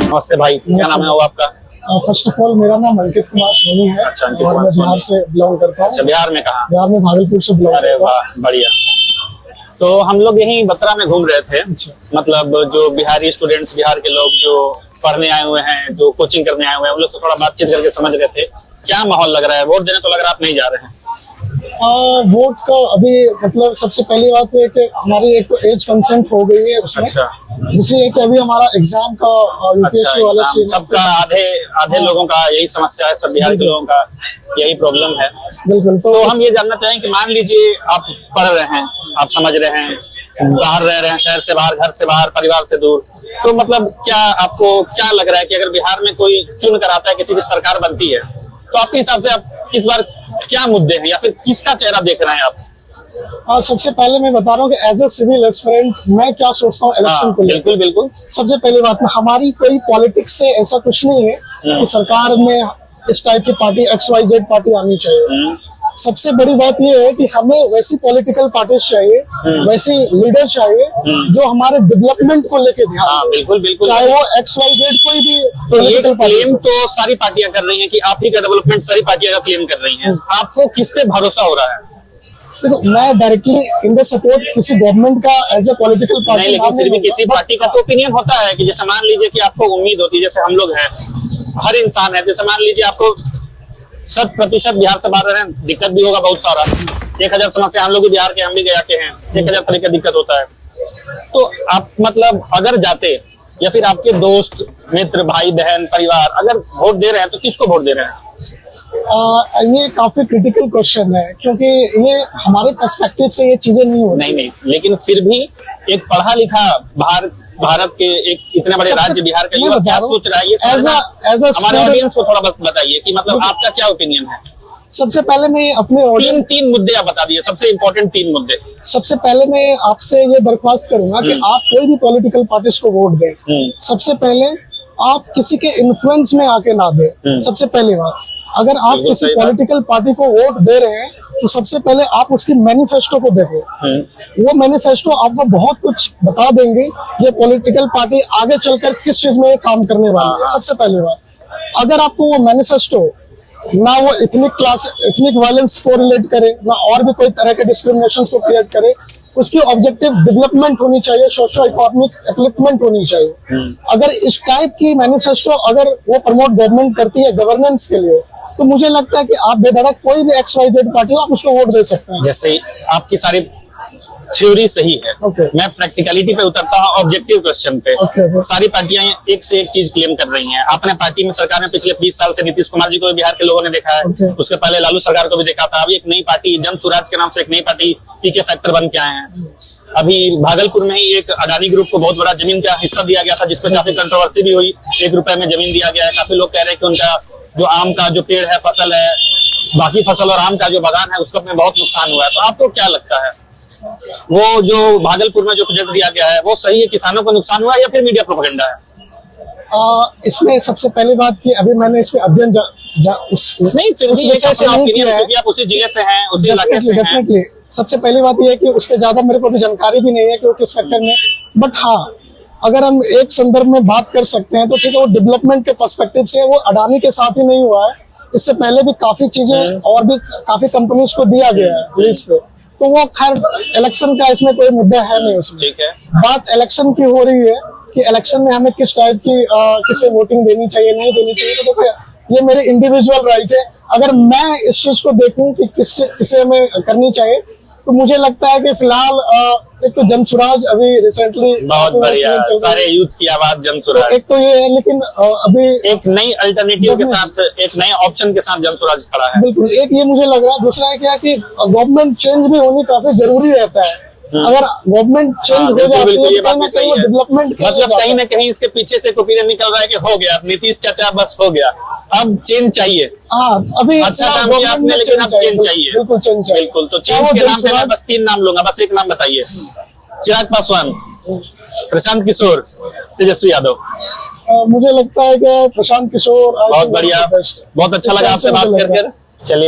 नमस्ते भाई, क्या नाम है वो आपका? फर्स्ट ऑफ ऑल मेरा नाम अंकित कुमार सोनी है। अच्छा, अंकित और कुमार मैं सोनी। बिहार से बिलोंग करता हूँ। अच्छा, बिहार में कहाँ? बिहार में भागलपुर से बिलोंग अरे करता हूँ। वाह, बढ़िया। तो हम लोग यहीं बत्रा में घूम रहे थे। अच्छा। मतलब जो बिहारी स्टूडेंट्स, बिहार के लोग जो पढ़ने आए हुए हैं, जो कोचिंग करने आए हुए हैं, उन लोग से थोड़ा बातचीत करके समझ रहे थे क्या माहौल लग रहा है। वोट देने तो लग रहा है आप नहीं जा रहे हैं। वोट का अभी मतलब सबसे पहली बात है कि हमारी एक तो एज कंसेंट हो गई है उसमें। अच्छा। दूसरी है कि अभी हमारा एग्जाम का यूपीएससी वाला अच्छा, सीन सबका आधे लोगों का यही समस्या है, सब बिहार के लोगों का यही प्रॉब्लम है। बिल्कुल। तो हम ये जानना चाहें कि मान लीजिए आप पढ़ रहे हैं, आप समझ रहे हैं, बाहर रह रहे हैं, शहर से बाहर, घर से बाहर, परिवार से दूर, तो मतलब क्या आपको क्या लग रहा है कि अगर बिहार में कोई चुन कर आता है, किसी की सरकार बनती है, तो आपके हिसाब से आप इस बार क्या मुद्दे हैं या फिर किसका चेहरा देख रहे हैं आप? और सबसे पहले मैं बता रहा हूँ कि एज ए सिविल एस्पिरेंट मैं क्या सोचता हूँ इलेक्शन को लेकर। बिल्कुल बिल्कुल। सबसे पहली बात में हमारी कोई पॉलिटिक्स से ऐसा कुछ नहीं है कि सरकार में इस टाइप की पार्टी XYZ पार्टी आनी चाहिए। सबसे बड़ी बात यह है कि हमें वैसी पॉलिटिकल पार्टी चाहिए, वैसी लीडर चाहिए जो हमारे डेवलपमेंट को लेके ध्यान दे। बिल्कुल बिल्कुल। चाहे वो XYZ कोई भी तो ये क्लेम तो सारी पार्टियां कर रही हैं कि आप ही का डेवलपमेंट सारी पार्टियां का क्लेम कर रही हैं। आपको किस पे भरोसा हो रहा है? देखो, मैं डायरेक्टली इन द सपोर्ट किसी गवर्नमेंट का एज ए पॉलिटिकल पार्टी नहीं, लेकिन फिर भी किसी पार्टी का तो ओपिनियन होता है कि जैसे मान लीजिए कि आपको उम्मीद होती है, जैसे हम लोग हैं, हर इंसान है, जैसे मान लीजिए आपको 100% बिहार से बाहर रहे, दिक्कत भी होगा बहुत सारा। 1000 समस्या, हम लोग भी बिहार के, हम भी गया के हैं, 1000 तरह का दिक्कत होता है। तो आप मतलब अगर जाते या फिर आपके दोस्त, मित्र, भाई बहन, परिवार अगर वोट दे रहे हैं तो किसको वोट दे रहे हैं? ये काफी क्रिटिकल क्वेश्चन है क्योंकि ये हमारे पर्सपेक्टिव से ये चीजें नहीं हो रही। नहीं, लेकिन फिर भी एक पढ़ा लिखा भारत के एक इतने बड़े राज्य बिहार का युवा क्या सोच रहा है, ये हमारे ऑडियंस को थोड़ा बताइए कि मतलब आपका क्या ओपिनियन है। सबसे पहले मैं अपने तीन मुद्दे आप बता दिए, सबसे इम्पोर्टेंट 3 मुद्दे। सबसे पहले मैं आपसे ये दरख्वास्त करूंगा कि आप कोई भी पॉलिटिकल पार्टीज को वोट दें। सबसे पहले आप किसी के इन्फ्लुएंस में आके ना दें। सबसे पहली बात, अगर आप किसी पॉलिटिकल पार्टी को वोट दे रहे हैं तो सबसे पहले आप उसकी मैनिफेस्टो को देखो। वो मैनिफेस्टो आपको बहुत कुछ बता देंगे ये पॉलिटिकल पार्टी आगे चलकर किस चीज में काम करने वाली है। सबसे पहली बात, अगर आपको वो मैनिफेस्टो ना वो इथनिक वायलेंस को रिलेट करे, ना और भी कोई तरह के डिस्क्रिमिनेशन को क्रिएट करे, उसकी ऑब्जेक्टिव डेवलपमेंट होनी चाहिए, सोशो इकोनॉमिक डेवलपमेंट होनी चाहिए। अगर इस टाइप की मैनिफेस्टो अगर वो प्रमोट गवर्नमेंट करती है गवर्नेंस के लिए, तो मुझे लगता है कि आप बेधड़क कोई भी XYZ पार्टी हो, आप उसको वोट दे सकते हैं। जैसे आपकी सारी थ्योरी सही है, मैं प्रैक्टिकलिटी पे उतरता हूँ, ऑब्जेक्टिव क्वेश्चन पे। सारी पार्टियां एक से एक चीज क्लेम कर रही हैं। अपने पार्टी में सरकार में पिछले 20 साल से नीतीश कुमार जी को भी बिहार के लोगों ने देखा है, उसके पहले लालू सरकार को भी देखा था। अभी एक नई पार्टी जन स्वराज के नाम से एक नई पार्टी PK फैक्टर बन के आए हैं। अभी भागलपुर में ही एक अडानी ग्रुप को बहुत बड़ा जमीन का हिस्सा दिया गया था, जिसपे काफी कंट्रोवर्सी भी हुई। 1 रुपए में जमीन दिया गया है। काफी लोग कह रहे हैं कि उनका जो आम का जो पेड़ है, फसल है, बाकी फसल और आम का जो बागान है, उसका बहुत नुकसान हुआ है। तो आपको क्या लगता है, वो जो भागलपुर में जो प्रोजेक्ट दिया गया है वो सही है, किसानों को नुकसान हुआ या फिर मीडिया प्रोपेगेंडा है? इसमें सबसे पहली बात की अभी मैंने इसमें अध्ययन नहीं, फिर भी क्योंकि आप उसी जिले से हैं, उसी इलाके से हैं। सबसे पहली बात यह है कि उस पर ज्यादा मेरे को भी जानकारी भी नहीं है कि वो किस फैक्टर में, बट हाँ, अगर हम एक संदर्भ में बात कर सकते हैं तो ठीक है, वो डेवलपमेंट के पर्सपेक्टिव से वो अडानी के साथ ही नहीं हुआ है, इससे पहले भी काफी चीजें और भी काफी कंपनीज को दिया गया है लीज पे। तो वो खैर इलेक्शन का इसमें कोई मुद्दा है नहीं उसमें। ठीक है, बात इलेक्शन की हो रही है कि इलेक्शन में हमें किस टाइप की किसे वोटिंग देनी चाहिए, नहीं देनी चाहिए। तो देखो, ये मेरी इंडिविजुअल राइट है। अगर मैं इस चीज को देखूं कि किसे हमें करनी चाहिए, तो मुझे लगता है कि फिलहाल एक तो जन स्वराज अभी रिसेंटली बहुत बढ़िया, सारे यूथ की आवाज जन स्वराज। एक तो ये है, लेकिन अभी एक नई अल्टरनेटिव के साथ, एक नए ऑप्शन के साथ जन स्वराज खड़ा है। बिल्कुल, एक ये मुझे लग रहा है। दूसरा है क्या कि गवर्नमेंट चेंज भी होनी काफी जरूरी रहता है। अगर गवर्नमेंट चेंज हो जाती है, ये बात भी सही है। डेवलपमेंट मतलब कहीं ना कहीं इसके पीछे से ओपिनियन निकल रहा है कि हो गया, नीतीश चाचा बस हो गया, अब चेंज चाहिए। हाँ, अभी अच्छा काम किया आपने, लेकिन अब चेंज चाहिए। बिल्कुल चेंज चाहिए। बिल्कुल, तो चेंज के नाम पे मैं बस 3 नाम लूंगा, बस एक नाम बताइए। चिराग पासवान, प्रशांत किशोर, तेजस्वी यादव। मुझे लगता है कि प्रशांत किशोर। बहुत बढ़िया, बहुत अच्छा लगा आपसे बात कर। चलिए।